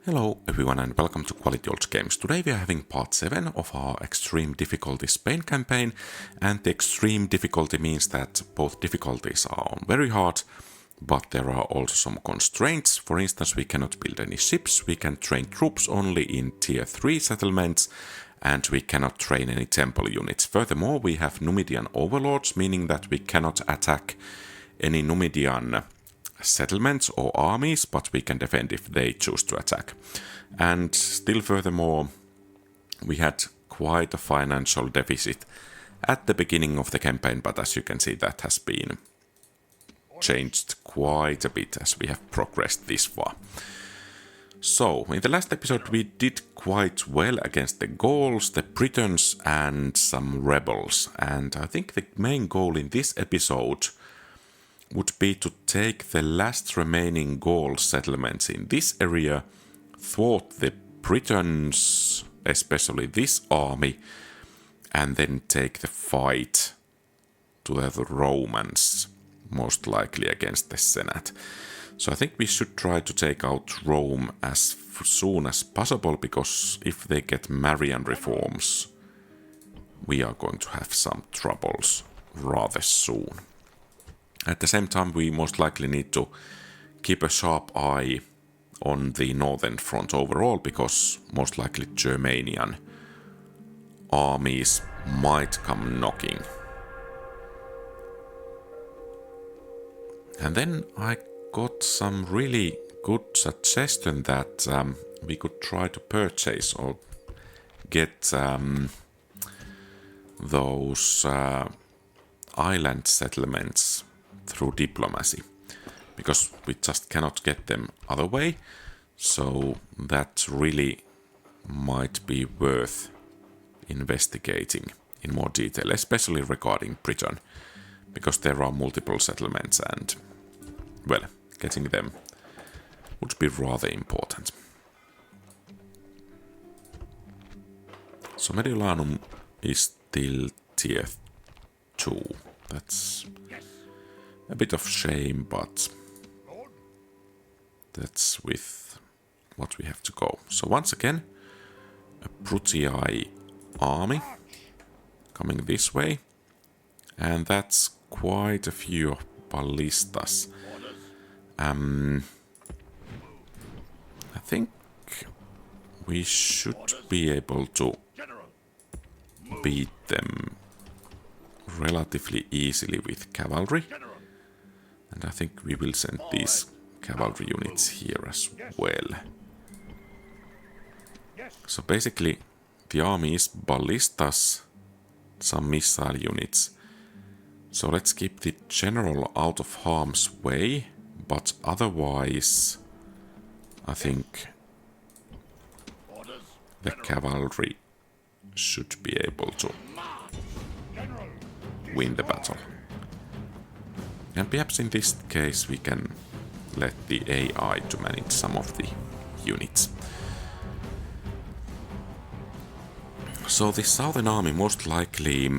Hello everyone and welcome to QualityOldGames. Today we are having part 7 of our extreme difficulty Spain campaign, and the extreme difficulty means that both difficulties are on very hard, but there are also some constraints. For instance, we cannot build any ships, we can train troops only in tier 3 settlements, and we cannot train any temple units. Furthermore, we have Numidian overlords, meaning that we cannot attack any Numidian settlements or armies, but we can defend if they choose to attack. And still furthermore, we had quite a financial deficit at the beginning of the campaign, but as you can see, that has been changed quite a bit as we have progressed this far. So, in the last episode we did quite well against the Gauls, the Britons and some rebels, and I think the main goal in this episode would be to take the last remaining Gaul settlements in this area, thwart the Britons, especially this army, and then take the fight to the Romans, most likely against the Senate. So I think we should try to take out Rome as soon as possible, because if they get Marian reforms, we are going to have some troubles rather soon. At the same time, we most likely need to keep a sharp eye on the northern front overall, because most likely Germanian armies might come knocking. And then I got some really good suggestion that we could try to purchase or get those island settlements through diplomacy, because we just cannot get them other way. So that really might be worth investigating in more detail, especially regarding Britain, because there are multiple settlements and, well, getting them would be rather important. So Mediolanum is still tier 2. That's a bit of shame, but that's with what we have to go. So once again, a Brutii army coming this way, and that's quite a few ballistas. I think we should be able to beat them relatively easily with cavalry. And I think we will send these cavalry units here as well. So basically the army is ballistas, some missile units. So let's keep the general out of harm's way, but otherwise I think the cavalry should be able to win the battle. And perhaps in this case we can let the AI to manage some of the units. So the southern army most likely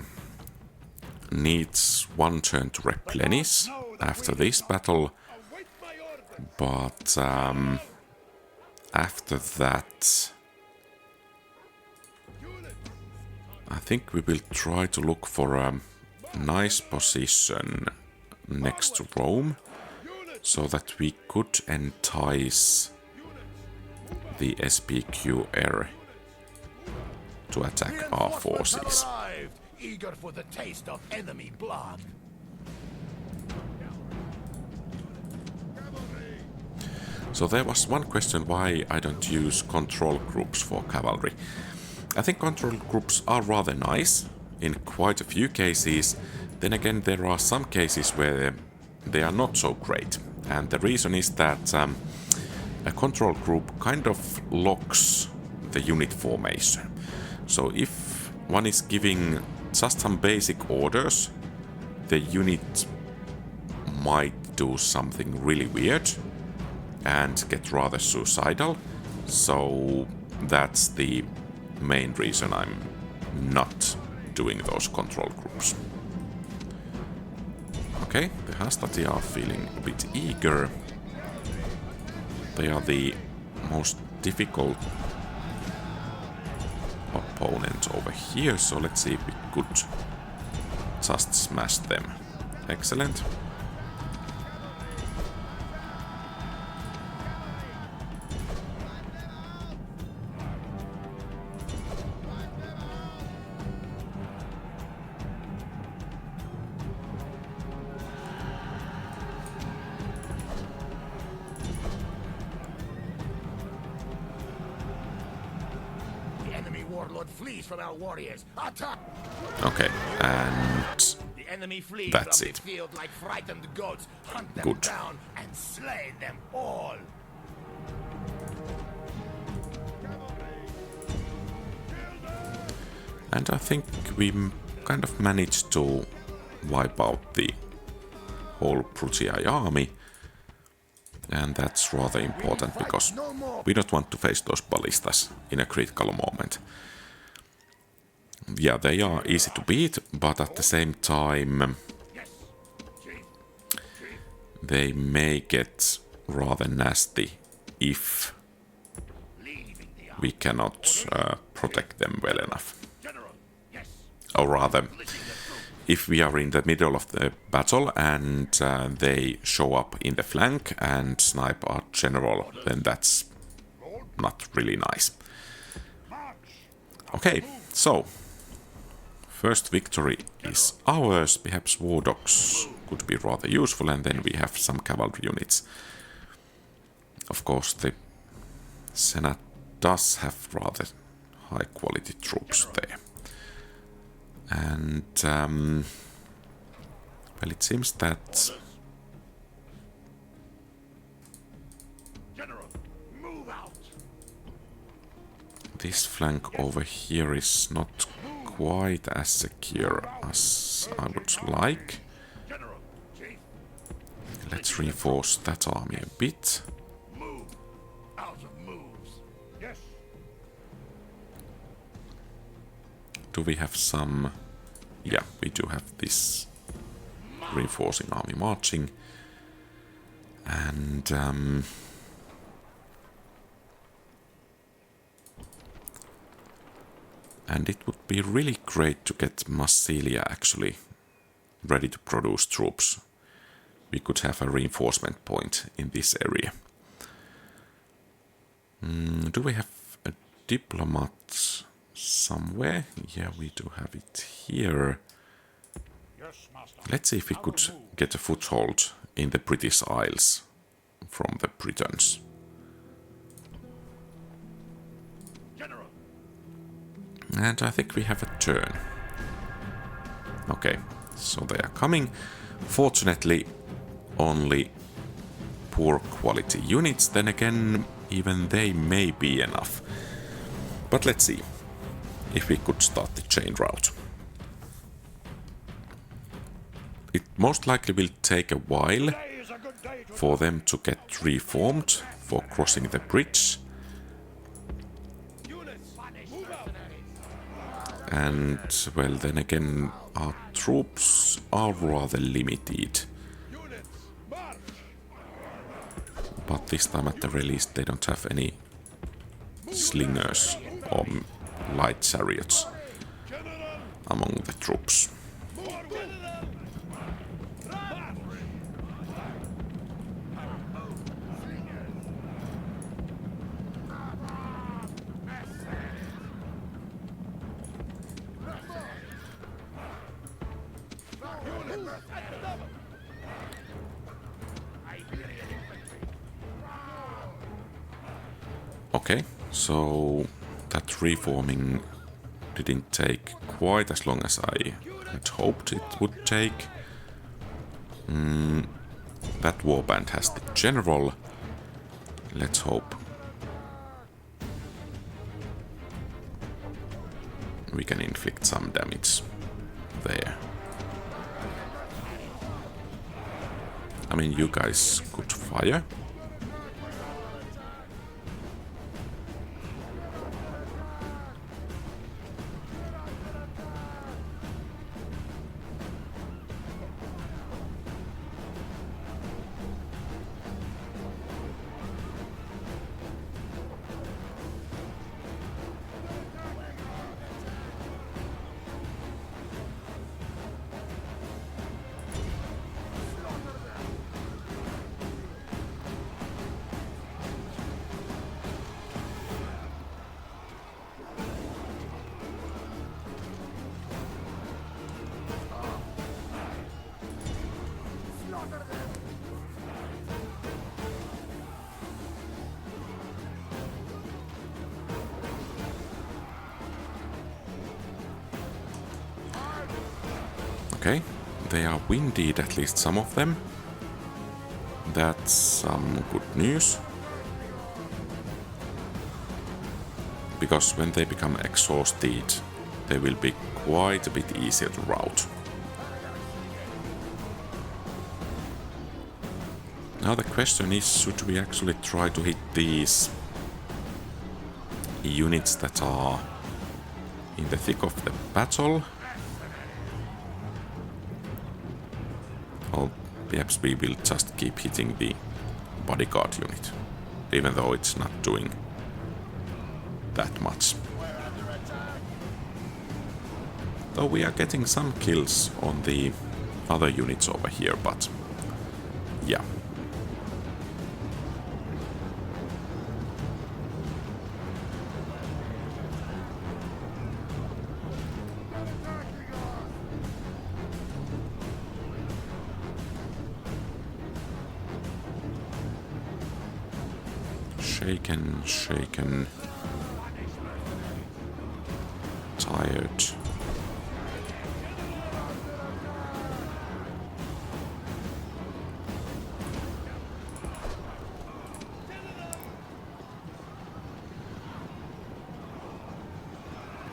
needs one turn to replenish after this battle, but after that I think we will try to look for a nice position next to Rome, so that we could entice the SPQR to attack our forces. Eager for the taste of enemy blood. So there was one question why I don't use control groups for cavalry. I think control groups are rather nice in quite a few cases. Then again, there are some cases where they are not so great. And the reason is that a control group kind of locks the unit formation. So if one is giving just some basic orders, the unit might do something really weird and get rather suicidal. So that's the main reason I'm not doing those control groups. Okay, the Hastati are feeling a bit eager. They are the most difficult opponent over here, so let's see if we could just smash them. Excellent. Warlord flees from our warriors. Attack! Okay, and The enemy flees that's from it. the field like frightened goats. Hunt them Good. down and slay them all. And I think we kind of managed to wipe out the whole Brutii army. And that's rather important because we don't want to face those ballistas in a critical moment. Yeah, they are easy to beat, but at the same time they may get rather nasty if we cannot protect them well enough. Or rather, if we are in the middle of the battle and they show up in the flank and snipe our general, then that's not really nice. Okay, so first victory is ours. Perhaps war dogs could be rather useful, and then we have some cavalry units. Of course, the Senate does have rather high quality troops there. And, well, it seems that this flank over here is not quite as secure as I would like. Let's reinforce that army a bit. Do we have some... Yeah, we do have this reinforcing army marching. And... and it would be really great to get Massilia actually ready to produce troops. We could have a reinforcement point in this area. Do we have a diplomat somewhere? Yeah, we do have it here. Let's see if we could get a foothold in the British Isles from the Britons. And I think we have a turn. Okay, so they are coming. Fortunately, only poor quality units. Then again, even they may be enough. But let's see if we could start the chain route. It most likely will take a while for them to get reformed for crossing the bridge. And, well, then again, our troops are rather limited. But this time at the release they don't have any slingers or light chariots among the troops. Okay, so that reforming didn't take quite as long as I had hoped it would take. That warband has the general. Let's hope we can inflict some damage there. I mean, you guys could fire. Okay, they are winded, at least some of them. That's some good news. Because when they become exhausted, they will be quite a bit easier to rout. Now the question is, should we actually try to hit these units that are in the thick of the battle? Or perhaps we will just keep hitting the bodyguard unit, even though it's not doing that much. Though we are getting some kills on the other units over here, but yeah. Shaken, shaken, tired.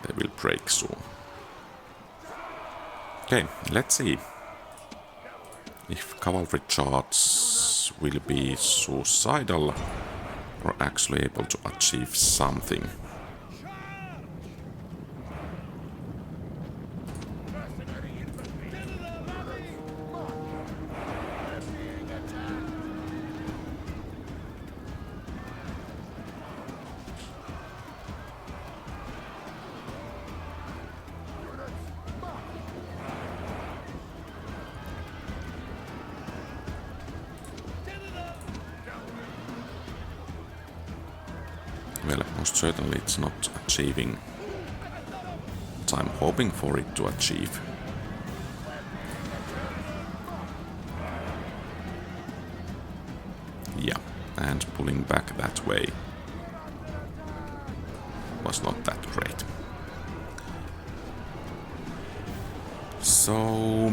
They will break soon. Okay, let's see if cavalry charge will be suicidal or actually able to achieve something. Well, most certainly it's not achieving what I'm hoping for it to achieve. Yeah, and pulling back that way was not that great. So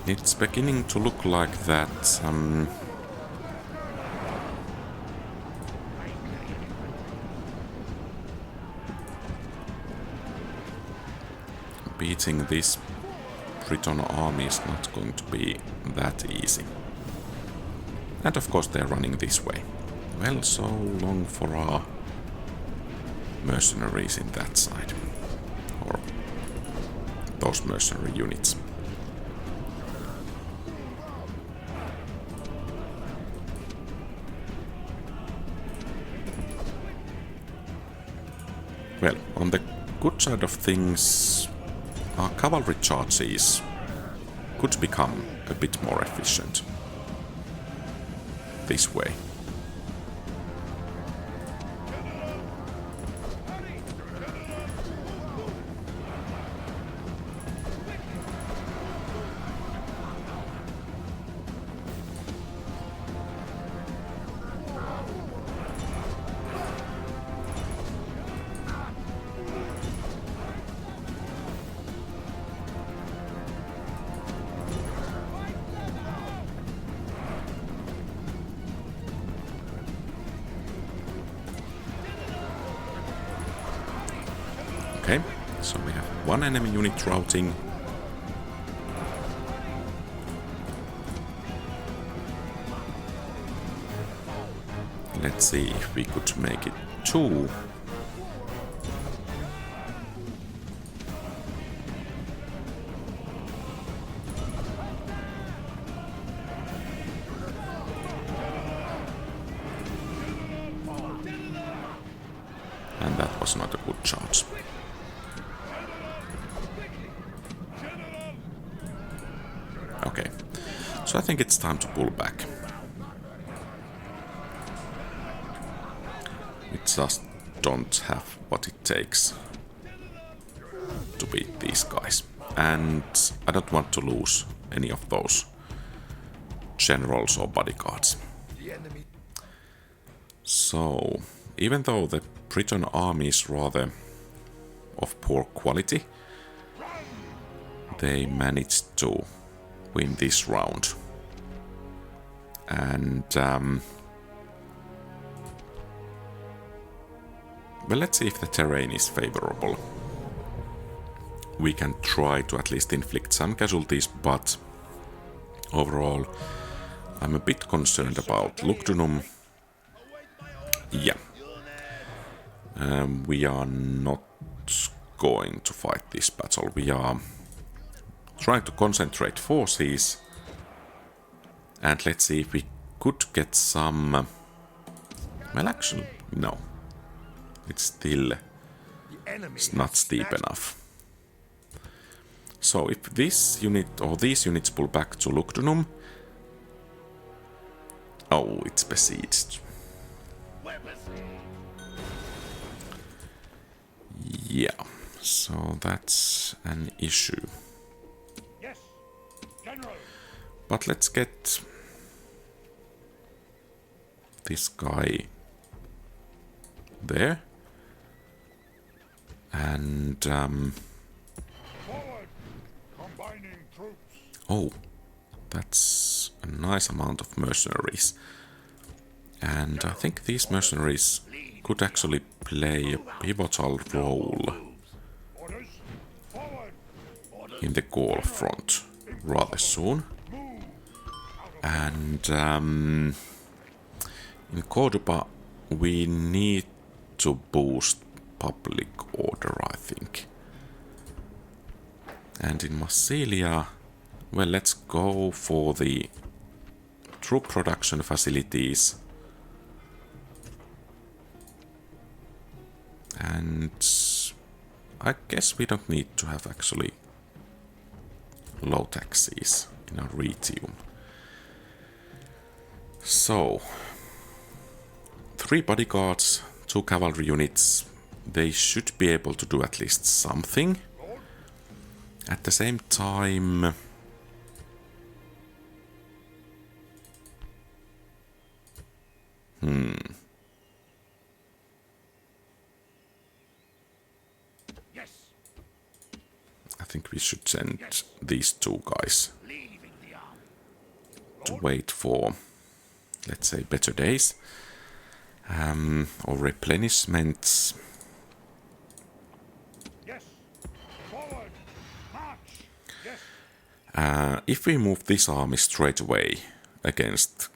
it's beginning to look like that beating this Briton army is not going to be that easy. And of course they're running this way. Well, so long for our mercenaries in that side. Or those mercenary units. Well, on the good side of things, our cavalry charges could become a bit more efficient this way. Okay, so we have one enemy unit routing. Let's see if we could make it 2. And that was not a good charge. Okay, so I think it's time to pull back. We just don't have what it takes to beat these guys. And I don't want to lose any of those generals or bodyguards. So, even though the Briton army is rather of poor quality, they managed to win this round. And well, let's see if the terrain is favorable. We can try to at least inflict some casualties, but overall I'm a bit concerned about Lugdunum. Yeah. We are not going to fight this battle. We are trying to concentrate forces. And let's see if we could get some... well, actually, no. It's still not steep enough. So if this unit or these units pull back to Lugdunum... oh, it's besieged. Yeah, so that's an issue. Yes, General. But let's get this guy there. And Forward. Combining troops. oh, that's a nice amount of mercenaries. And I think these mercenaries could actually play a pivotal role Orders. Forward. Orders. in the Gaul front rather soon. And in Cordoba we need to boost public order, I think. And in Massilia, well, let's go for the troop production facilities. And I guess we don't need to have actually low taxes in our Retium. So, 3 bodyguards, 2 cavalry units, they should be able to do at least something. At the same time... Yes. I think we should send these 2 guys Leaving the army. to wait for, let's say, better days. Or replenishments. Yes. Forward. March. Yes. If we move this army straight away against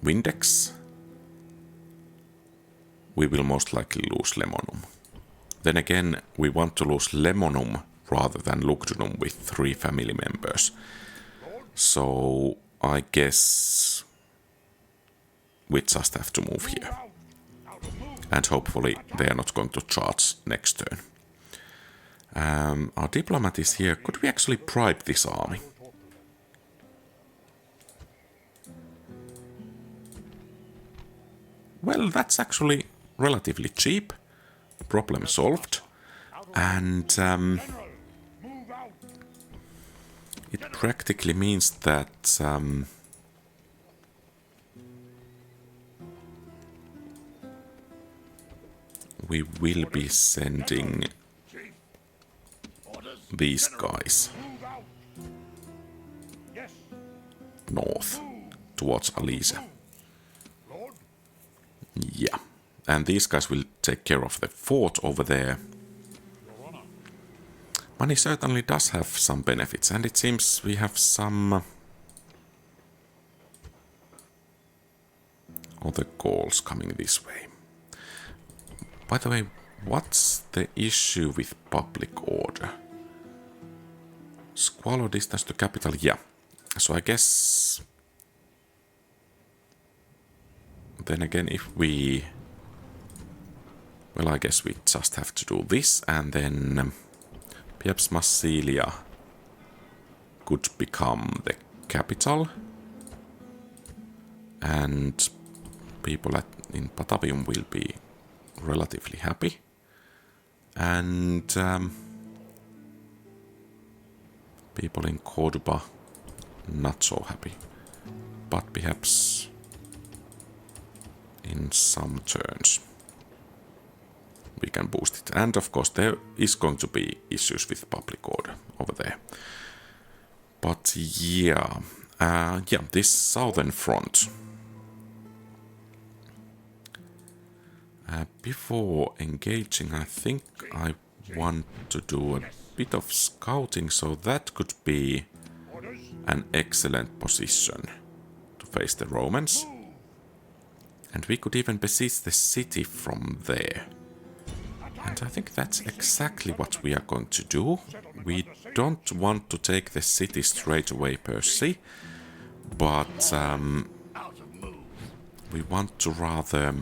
Vindex, we will most likely lose Lemonum. Then again, we want to lose Lemonum rather than Lugdunum with 3 family members. So I guess we just have to move here. And hopefully they are not going to charge next turn. Our diplomat is here. Could we actually bribe this army? Well, that's actually relatively cheap. Problem solved. And it practically means that we will be sending these guys north towards Alesia. Yeah, and these guys will take care of the fort over there. Money certainly does have some benefits, and it seems we have some other goals coming this way. By the way, what's the issue with public order? Squalor distance to capital, yeah. So I guess... then again, if we... well, I guess we just have to do this, and then... perhaps Massilia could become the capital. And people in Batavium will be relatively happy. And people in Cordoba not so happy. But perhaps in some turns we can boost it. And of course there is going to be issues with public order over there. But yeah, this southern front. Before engaging, I think I want to do a bit of scouting, so that could be an excellent position to face the Romans. And we could even besiege the city from there. And I think that's exactly what we are going to do. We don't want to take the city straight away per se, but we want to rather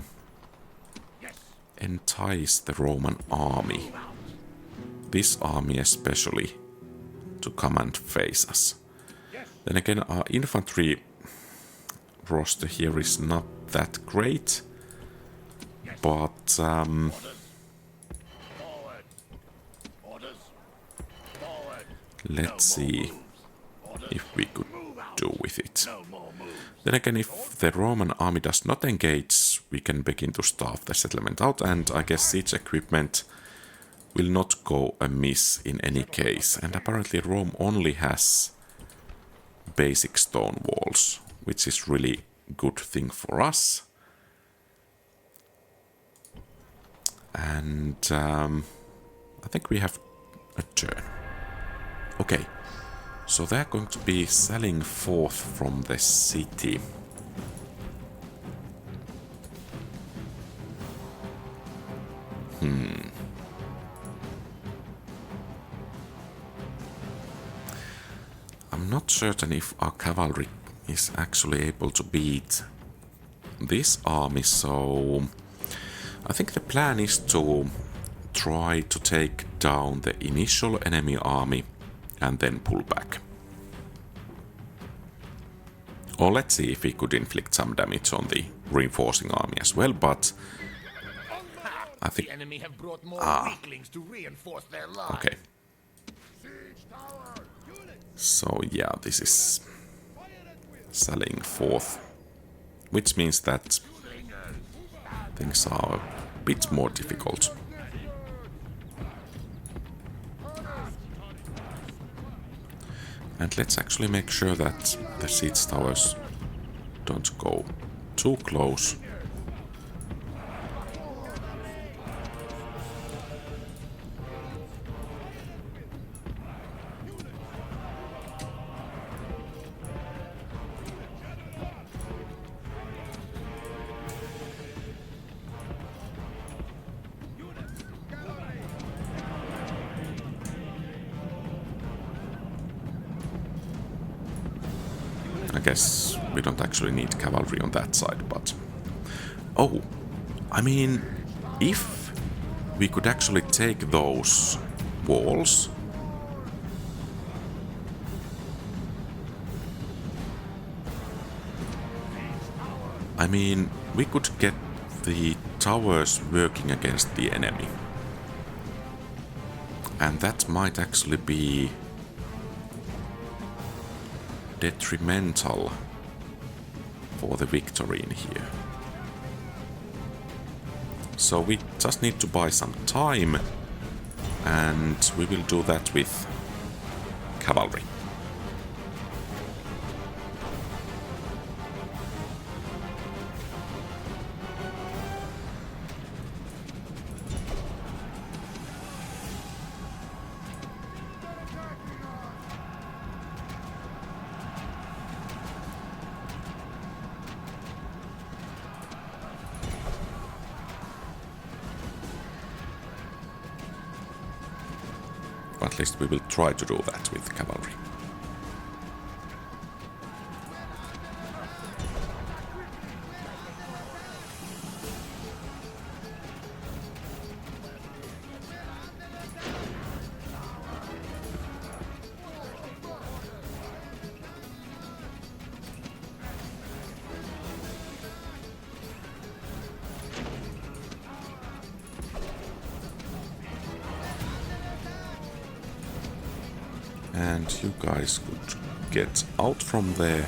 entice the Roman army, this army especially, to come and face us. Then again, our infantry roster here is not that great, but let's see if we could do with it. Then again, if the Roman army does not engage, we can begin to starve the settlement out, and I guess siege equipment will not go amiss in any case. And apparently Rome only has basic stone walls, which is really good thing for us. And I think we have a turn. Okay, so they're going to be selling forth from the city. I'm not certain if our cavalry is actually able to beat this army, so I think the plan is to try to take down the initial enemy army and then pull back. Or let's see if we could inflict some damage on the reinforcing army as well, but I think... The enemy have brought more weaklings to reinforce their line. Okay. So yeah, this is selling forth, which means that things are a bit more difficult. And let's actually make sure that the siege towers don't go too close. I guess we don't actually need cavalry on that side, but... Oh, I mean, if we could actually take those walls... I mean, we could get the towers working against the enemy. And that might actually be detrimental for the victory in here. So we just need to buy some time, and we will do that with cavalry. At least we will try to do that with cavalry. And you guys could get out from there.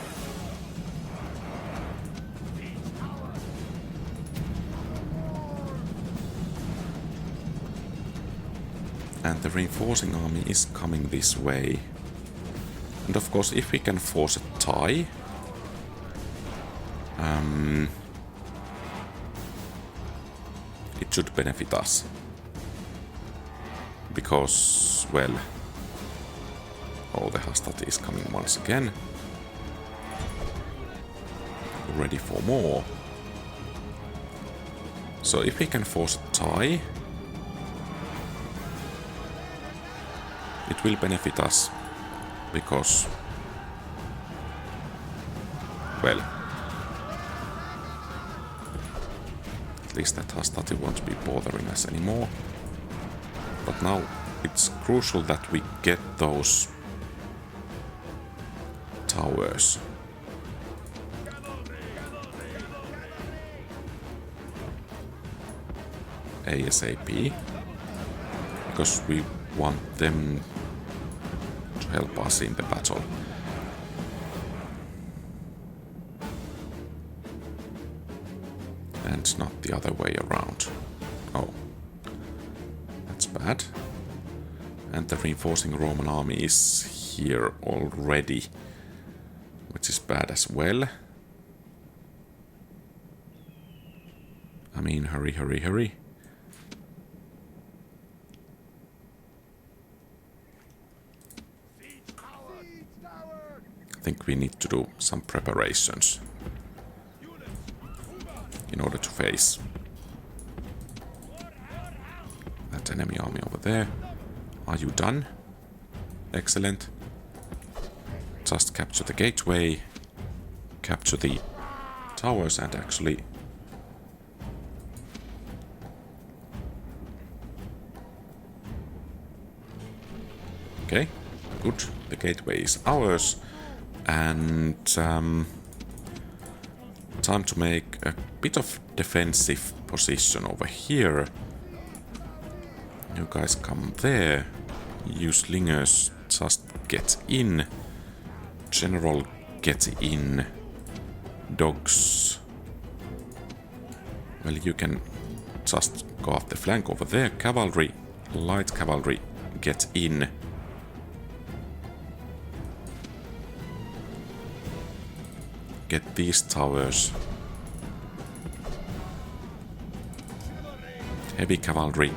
And the reinforcing army is coming this way. And of course, if we can force a tie... it should benefit us. Because, well... oh, the hostility is coming once again. Ready for more. So if we can force a tie... it will benefit us. Because... well... at least that hostility won't be bothering us anymore. But now it's crucial that we get those towers. ASAP. Because we want them to help us in the battle. And not the other way around. Oh. That's bad. And the reinforcing Roman army is here already. Which is bad as well. I mean, hurry, hurry, hurry. I think we need to do some preparations in order to face that enemy army over there. Are you done? Excellent. Just capture the gateway, capture the towers, and actually okay, good. The gateway is ours. And time to make a bit of defensive position over here. You guys come there. You slingers just get in. General get in. Dogs. Well, you can just go off the flank over there. Cavalry, light cavalry, get in. Get these towers. Heavy cavalry.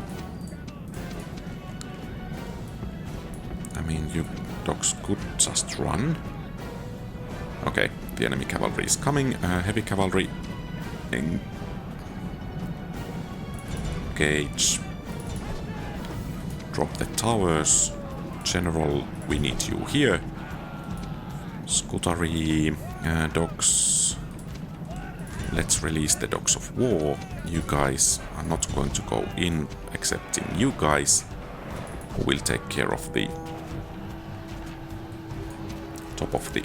I mean, you dogs could just run. Okay, the enemy cavalry is coming. Heavy cavalry. Engage. Drop the towers. General, we need you here. Scutari. Dogs. Let's release the dogs of war. You guys are not going to go in, excepting you guys, who will take care of the top of the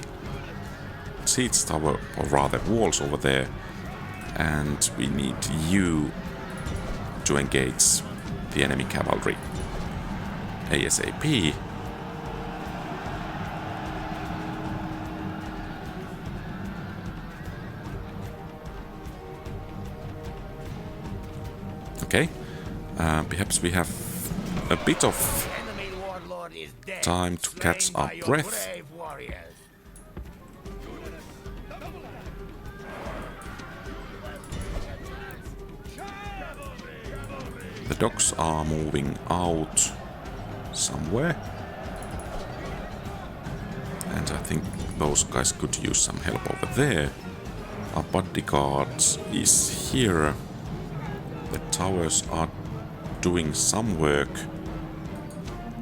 siege tower, or rather walls over there. And we need you to engage the enemy cavalry ASAP. Okay, perhaps we have a bit of time to catch our breath. The dogs are moving out somewhere. And I think those guys could use some help over there. Our bodyguards is here. The towers are doing some work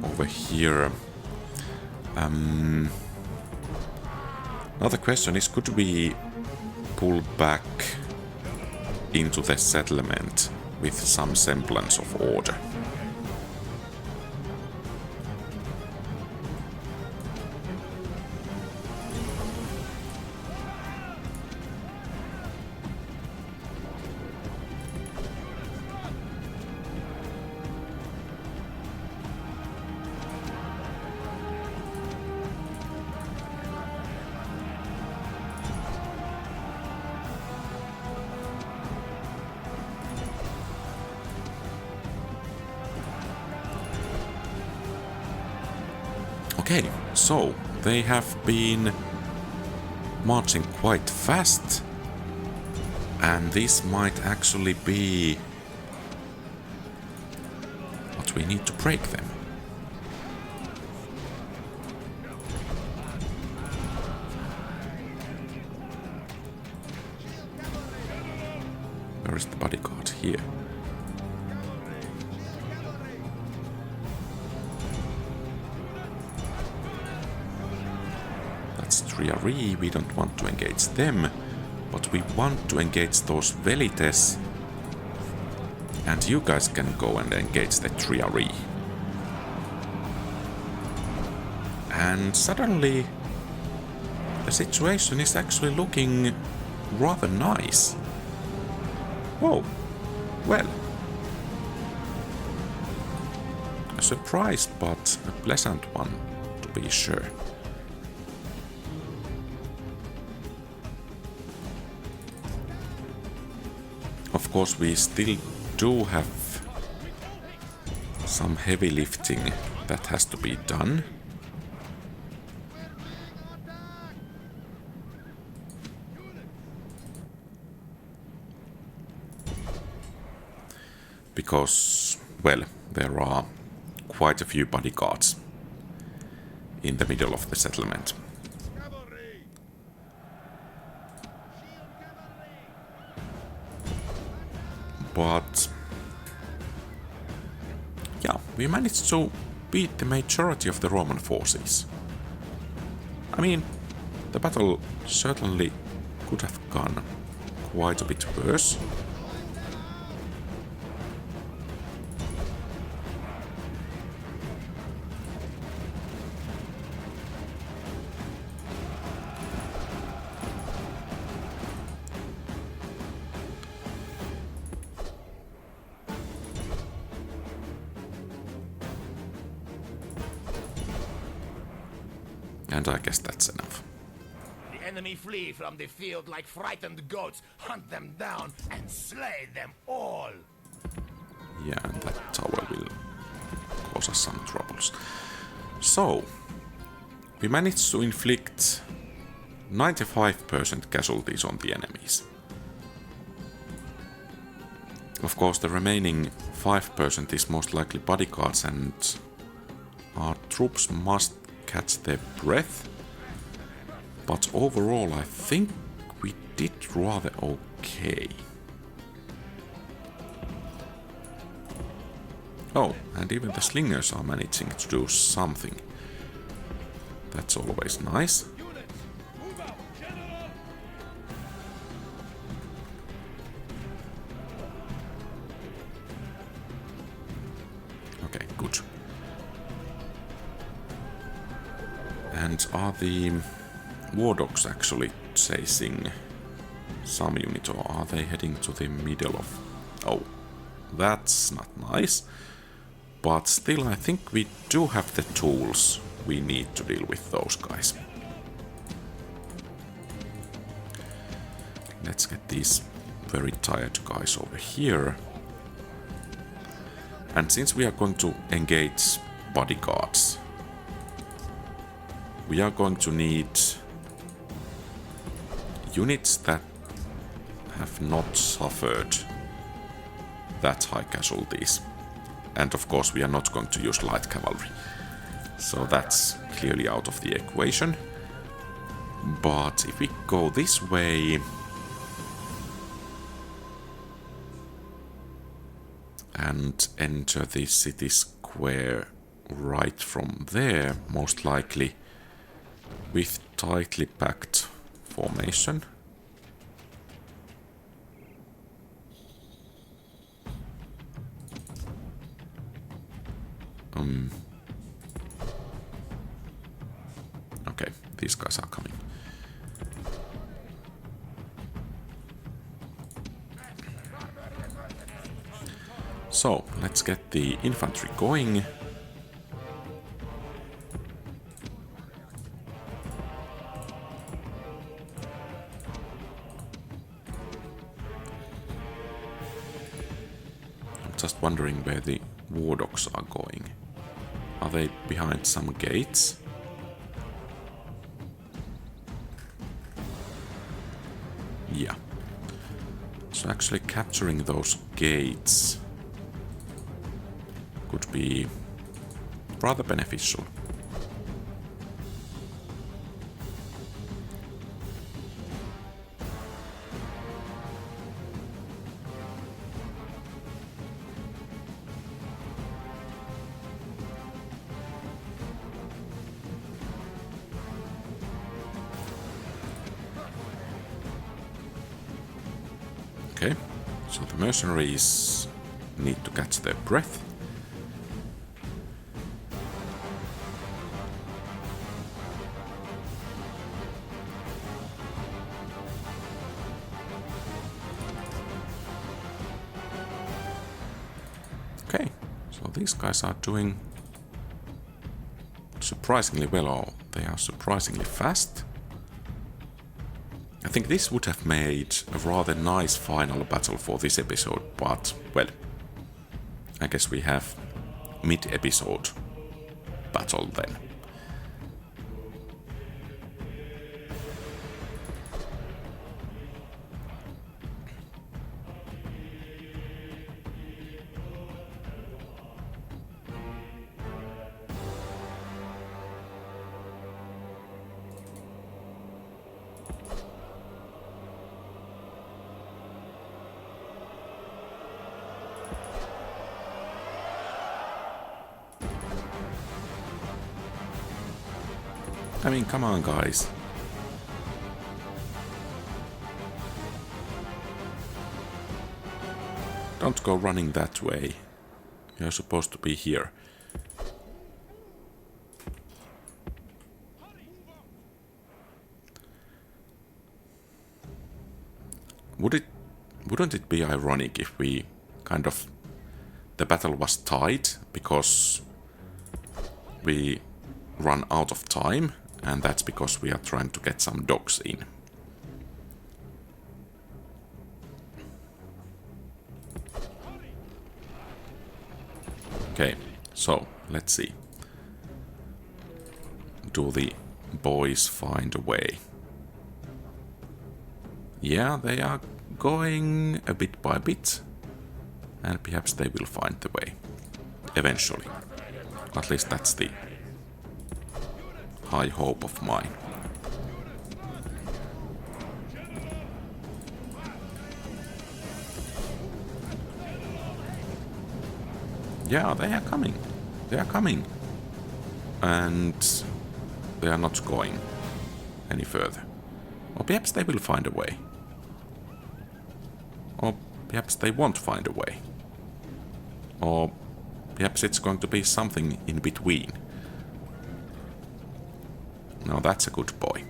over here. Now the question is, could we pull back into the settlement with some semblance of order? Okay, so they have been marching quite fast, and this might actually be what we need to break them. Where is the bodyguard? Here. That's Triari, we don't want to engage them, but we want to engage those Velites, and you guys can go and engage the Triari. And suddenly the situation is actually looking rather nice. Whoa, well, a surprise, but a pleasant one, to be sure. Of course, we still do have some heavy lifting that has to be done. Because, well, there are quite a few bodyguards in the middle of the settlement. But yeah, we managed to beat the majority of the Roman forces. I mean, the battle certainly could have gone quite a bit worse. And I guess that's enough. The enemy flee from the field like frightened goats. Hunt them down and slay them all. Yeah, and that tower will cause us some troubles. So, we managed to inflict 95% casualties on the enemies. Of course, the remaining 5% is most likely bodyguards, and our troops must catch their breath. But overall, I think we did rather okay. Oh, and even the slingers are managing to do something. That's always nice. Okay, good. And are the war dogs actually chasing some unit, or are they heading to the middle of... Oh, that's not nice. But still, I think we do have the tools we need to deal with those guys. Let's get these very tired guys over here. And since we are going to engage bodyguards, we are going to need units that have not suffered that high casualties. And of course we are not going to use light cavalry. So that's clearly out of the equation. But if we go this way and enter the city square right from there, most likely with tightly packed formation. Okay, these guys are coming. So, let's get the infantry going. I'm just wondering where the war dogs are going. Are they behind some gates? So actually capturing those gates could be rather beneficial. Okay, so the mercenaries need to catch their breath. Okay, so these guys are doing surprisingly well, or they are surprisingly fast. I think this would have made a rather nice final battle for this episode, but, well, I guess we have mid-episode battle then. I mean, come on, guys. Don't go running that way. You're supposed to be here. Wouldn't it be ironic if we kind of... the battle was tied because we run out of time, and that's because we are trying to get some dogs in. Okay, so let's see. Do the boys find a way? Yeah, they are going a bit by bit, and perhaps they will find the way eventually. At least that's the high hope of mine. Yeah, they are coming. They are coming. And they are not going any further. Or perhaps they will find a way. Or perhaps they won't find a way. Or perhaps it's going to be something in between. Now that's a good boy.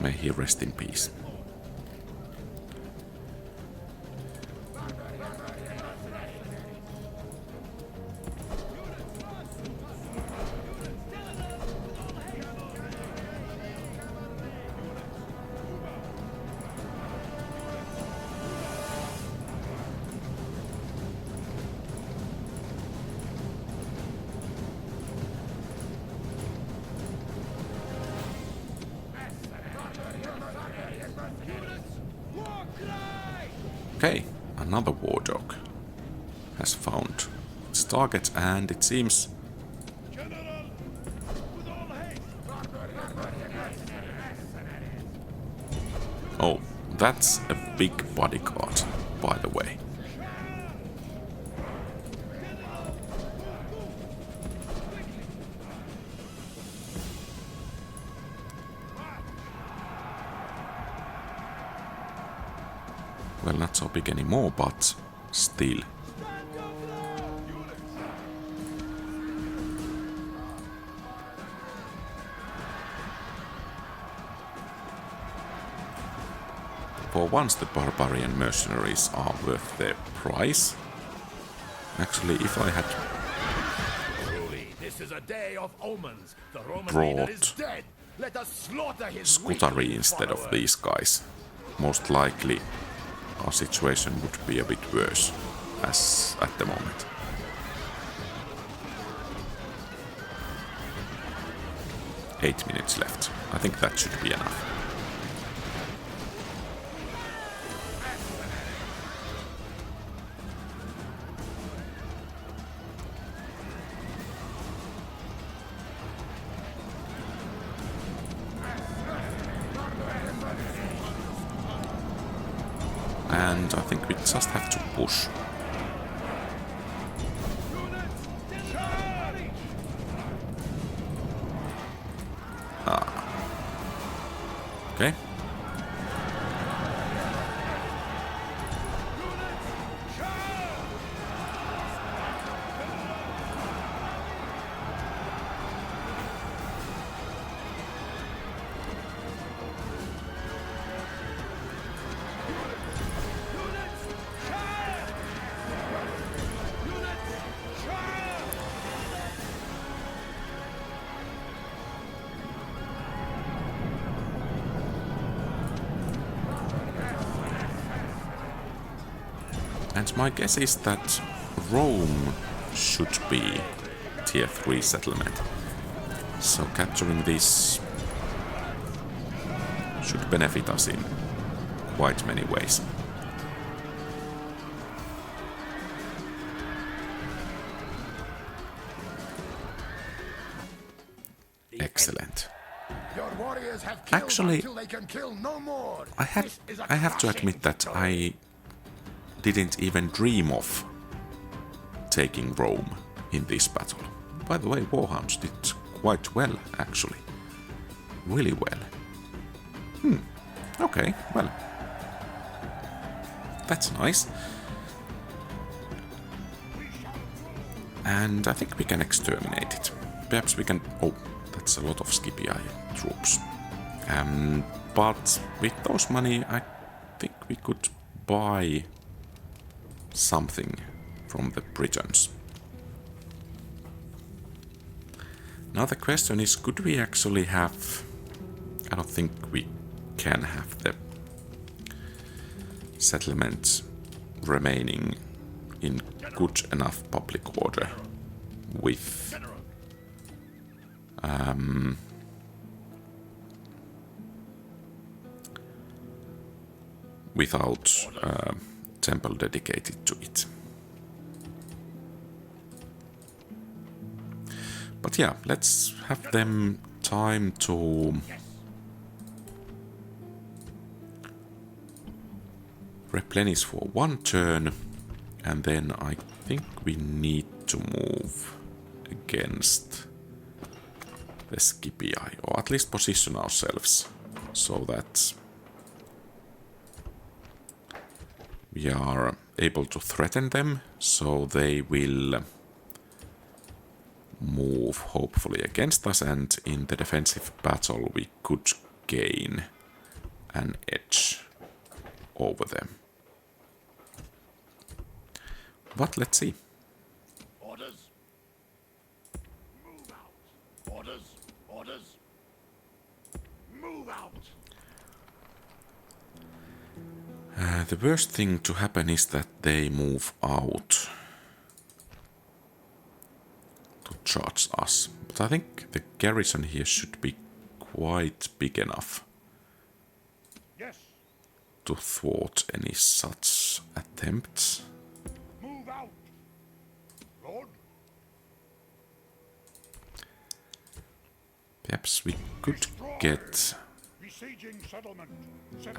May he rest in peace. Okay, another war dog has found its target, and it seems... Oh, that's a big bodyguard, by the way. Well, not so big anymore, but still. For once, the barbarian mercenaries are worth their price. Actually, if I had This is a day of omens. The Roman brought leader is dead. Let us slaughter his Scutari weakling instead of followers. these guys, most likely our situation would be a bit worse as at the moment. 8 minutes left. I think that should be enough. And I think we just have to push. Okay. And my guess is that Rome should be tier 3 settlement. So capturing this should benefit us in quite many ways. Excellent. Actually, I have to admit that I didn't even dream of taking Rome in this battle. By the way, Warhounds did quite well, actually. Really well. Okay, well. That's nice. And I think we can exterminate it. Perhaps we can... Oh, that's a lot of Scipii troops. But with those money, I think we could buy something from the Britons. Now the question is, could we actually have... I don't think we can have the settlement remaining in good enough public order with without temple dedicated to it. But yeah, let's have them time to replenish for one turn, and then I think we need to move against the Scipii, or at least position ourselves so that we are able to threaten them, so they will move hopefully against us, and in the defensive battle we could gain an edge over them. But let's see. Orders. Move out. Orders. Orders. Move out. The worst thing to happen is that they move out to charge us. But I think the garrison here should be quite big enough to thwart any such attempts. Move out. Lord. Perhaps we could get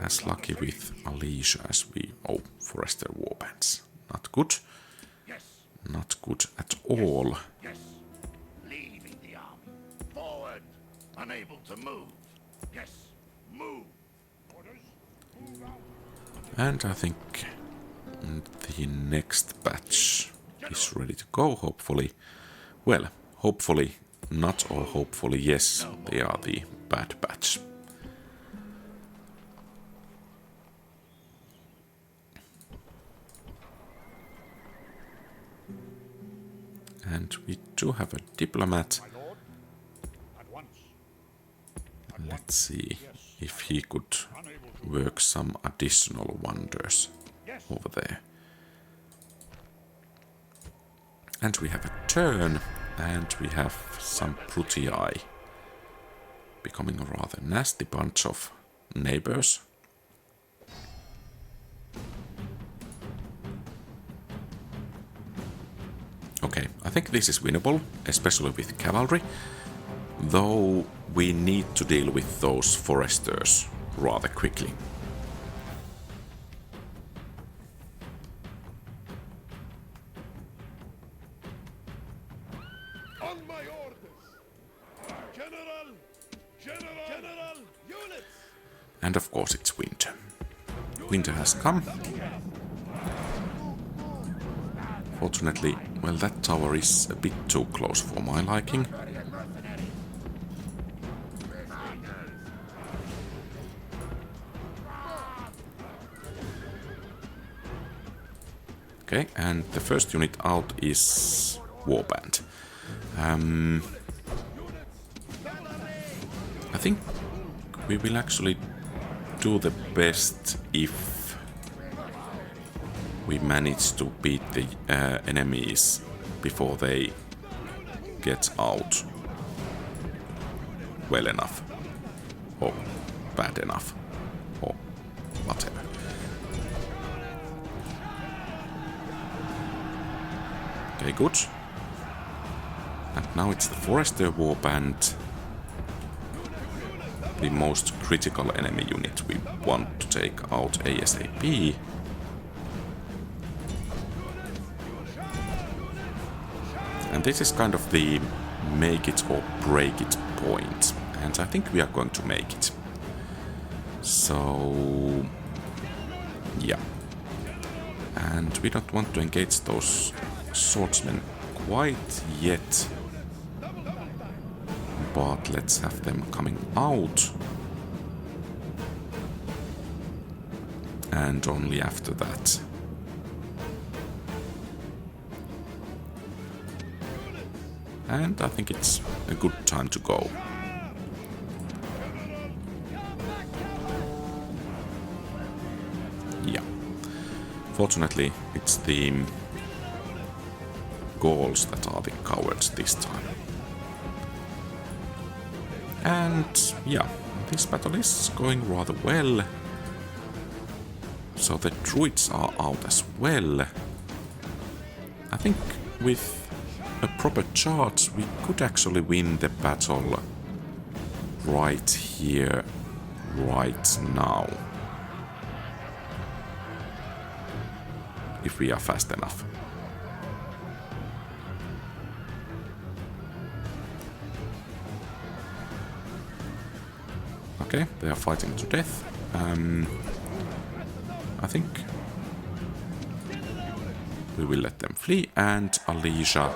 as lucky with Alesia as we... Oh, Forester warbands. Not good. Yes. Not good at all. Yes. Leaving the army. Forward. Unable to move. Yes. Move. Orders. Move out. And I think the next batch is ready to go, hopefully. Well, hopefully not, or hopefully yes, they are the bad batch. And we do have a diplomat. Let's see if he could work some additional wonders over there. And we have a turn, and we have some Brutii becoming a rather nasty bunch of neighbors. Okay, I think this is winnable, especially with cavalry, though we need to deal with those foresters rather quickly. On my orders! General! General! Units! And of course it's winter. Winter has come. Fortunately, well, that tower is a bit too close for my liking. Okay, and the first unit out is Warband. I think we will actually do the best if we manage to beat the enemies before they get out well enough, or bad enough, or whatever. Okay, good. And now it's the Forester Warband, the most critical enemy unit we want to take out ASAP. And this is kind of the make it or break it point. And I think we are going to make it. So, yeah. And we don't want to engage those swordsmen quite yet. But let's have them coming out. And only after that. And I think it's a good time to go. Yeah. Fortunately, it's the Gauls that are the cowards this time. And yeah, this battle is going rather well. So the druids are out as well. I think with a proper charge, we could actually win the battle right here, right now. If we are fast enough. Okay, they are fighting to death. I think we will let them flee, and Alesia...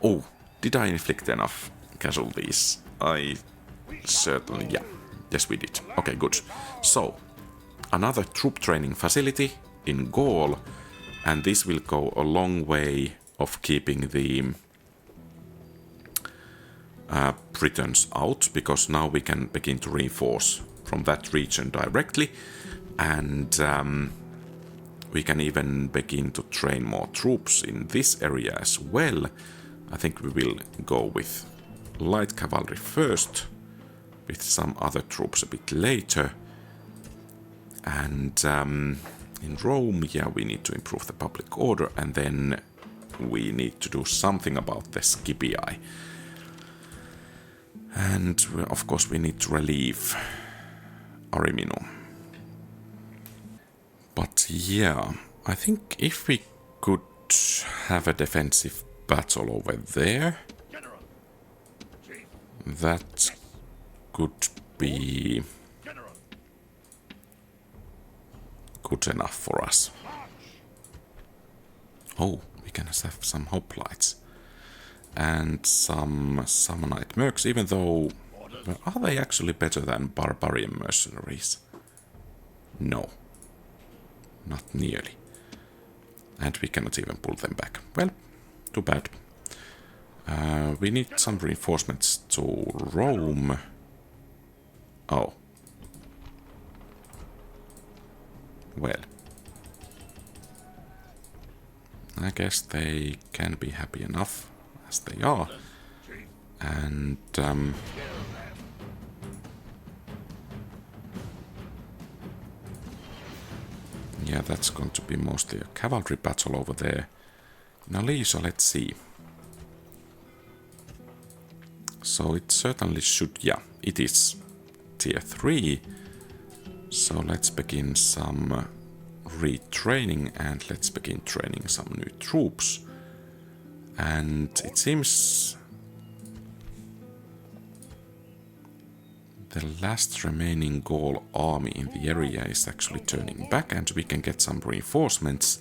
Oh, did I inflict enough casualties? I certainly... yeah. Yes, we did. Okay, good. So, another troop training facility in Gaul, and this will go a long way of keeping the Britons out, because now we can begin to reinforce from that region directly, and we can even begin to train more troops in this area as well. I think we will go with light cavalry first, with some other troops a bit later. And in Rome, yeah, we need to improve the public order, and then we need to do something about the Scipii. And of course we need to relieve Ariminum. But yeah, I think if we could have a defensive battle over there, that could be good enough for us. Oh, we can have some hoplites. And some Sammonite mercs, even though... well, are they actually better than barbarian mercenaries? No. Not nearly. And we cannot even pull them back. Well, too bad. We need some reinforcements to Rome. Oh. Well. I guess they can be happy enough as they are. And Yeah, that's going to be mostly a cavalry battle over there. In Alesia, let's see. So it certainly should, yeah, it is tier 3. So let's begin some retraining and let's begin training some new troops. And it seems the last remaining Gaul army in the area is actually turning back, and we can get some reinforcements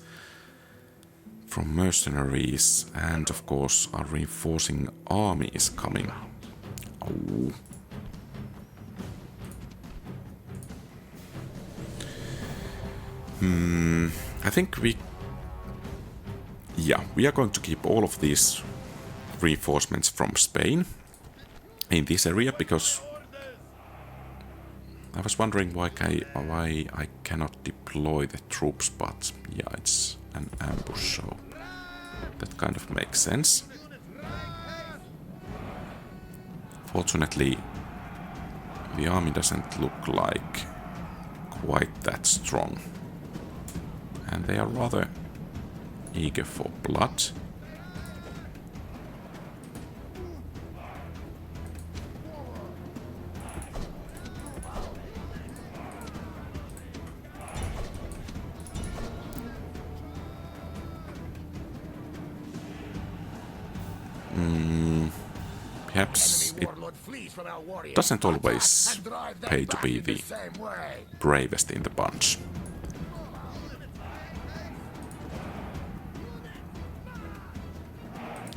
from mercenaries, and of course our reinforcing army is coming. Oh. I think we are going to keep all of these reinforcements from Spain in this area, because I was wondering why I cannot deploy the troops, but yeah, it's an ambush, so that kind of makes sense. Fortunately, the army doesn't look like quite that strong, and they are rather eager for blood. Perhaps it doesn't always pay to be the bravest in the bunch.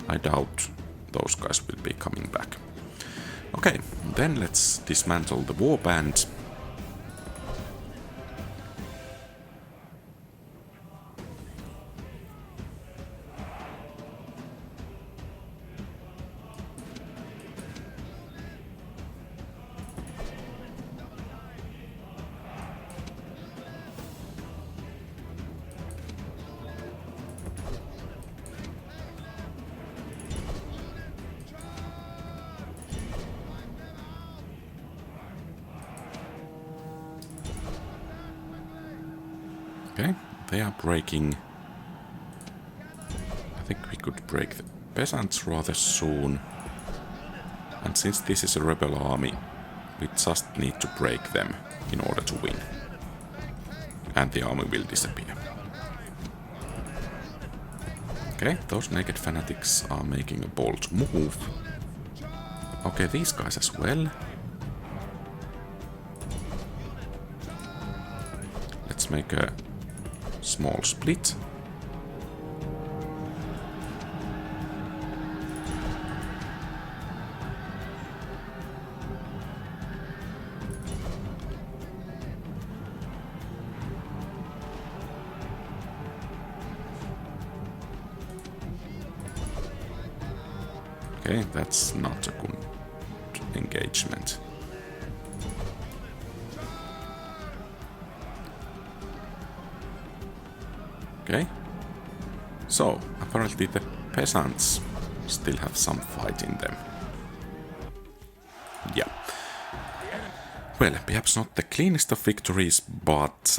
I doubt those guys will be coming back. Okay, then let's dismantle the warband. Okay, they are breaking. I think we could break the peasants rather soon. And since this is a rebel army, we just need to break them in order to win. And the army will disappear. Okay, those naked fanatics are making a bold move. Okay, these guys as well. Let's make a small split. Okay, that's not a good engagement. Okay, so apparently the peasants still have some fight in them. Yeah. Well, perhaps not the cleanest of victories, but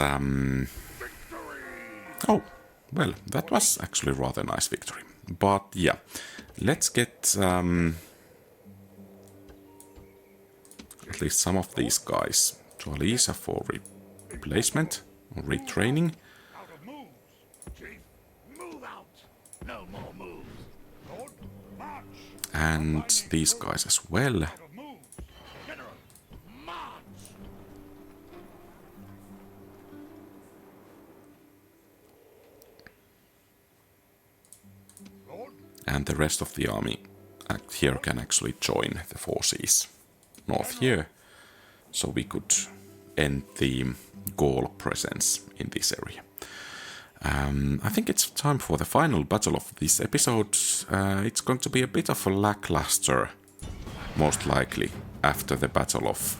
oh, well, that was actually a rather nice victory. But yeah, let's get at least some of these guys to Alesia for replacement or retraining. And these guys as well. And the rest of the army here can actually join the forces north here. So we could end the Gaul presence in this area. I think it's time for the final battle of this episode. It's going to be a bit of a lackluster, most likely, after the Battle of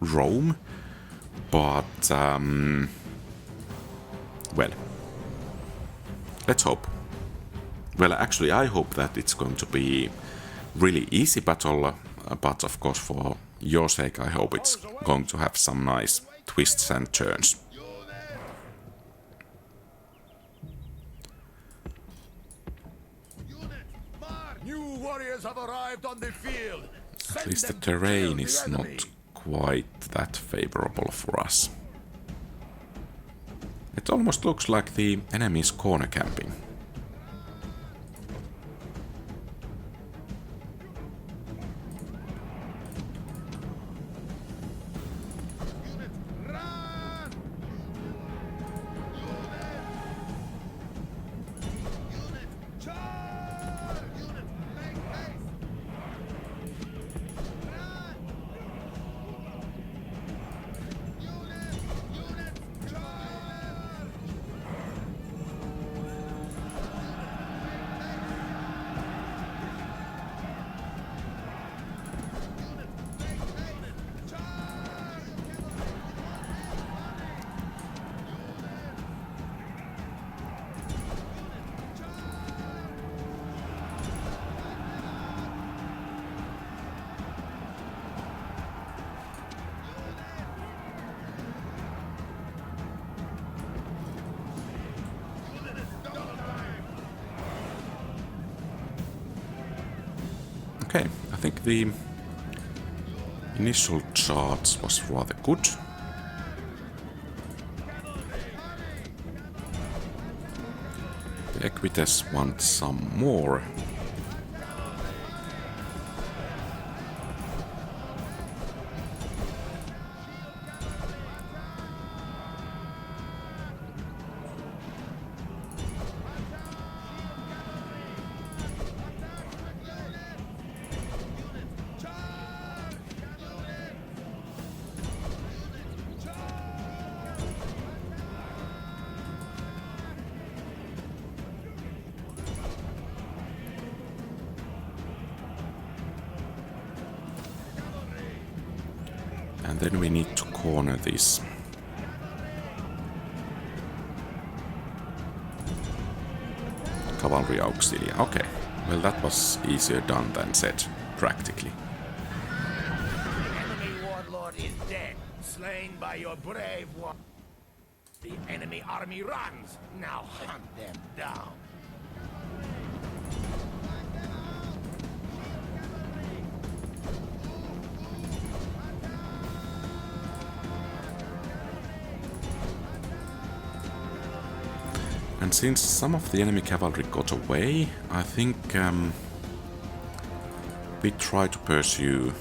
Rome. But, well, let's hope. Well, actually, I hope that it's going to be really easy battle, but of course, for your sake, I hope it's going to have some nice twists and turns. have arrived on the field. At least the terrain is not quite that favorable for us. It almost looks like the enemy is corner camping. Okay, I think the initial charge was rather good. The Equites want some more. And then we need to corner this. Cavalry auxilia. Okay, well that was easier done than said, practically. The enemy warlord is dead, slain by your brave one. The enemy army runs. Now hunt them down. And since some of the enemy cavalry got away, I think we try to pursue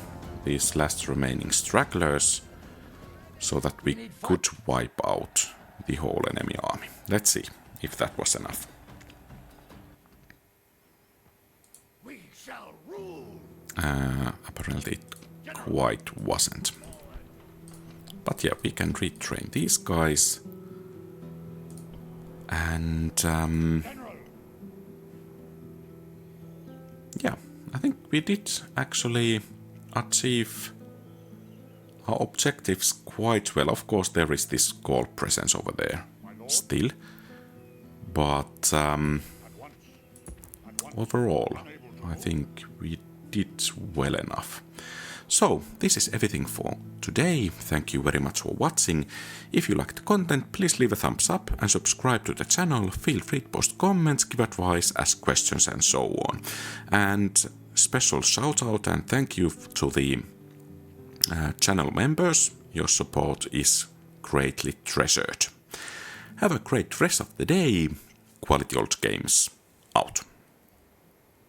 these last remaining stragglers so that we could wipe out the whole enemy army. Let's see if that was enough. We shall rule. Apparently it quite wasn't. But yeah, we can retrain these guys. And yeah, I think we did actually achieve our objectives quite well. Of course, there is this gold presence over there still, but overall, I think we did well enough. So, this is everything for today. Thank you very much for watching. If you liked the content, please leave a thumbs up and subscribe to the channel. Feel free to post comments, give advice, ask questions and so on. And special shout out and thank you to the channel members. Your support is greatly treasured. Have a great rest of the day. Quality Old Games out.